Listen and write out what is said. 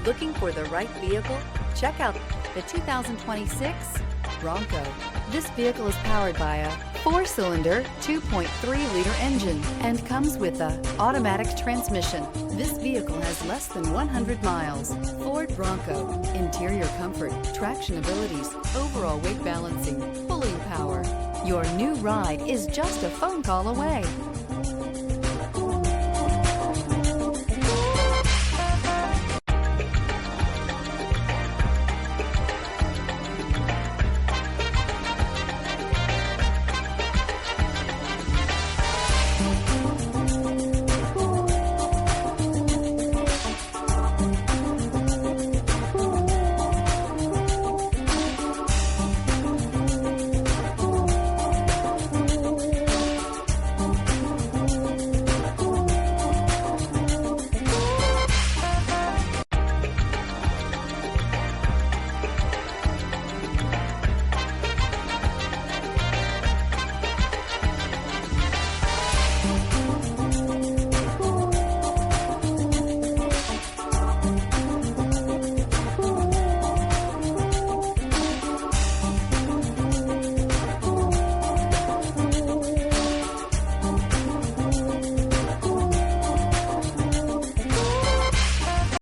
Looking for the right vehicle? Check out the 2026 Bronco. This vehicle is powered by a 4-cylinder, 2.3-liter engine and comes with a automatic transmission. This vehicle has less than 100 miles. Ford Bronco. Interior comfort, traction abilities, overall weight balancing, pulling power. Your new ride is just a phone call away.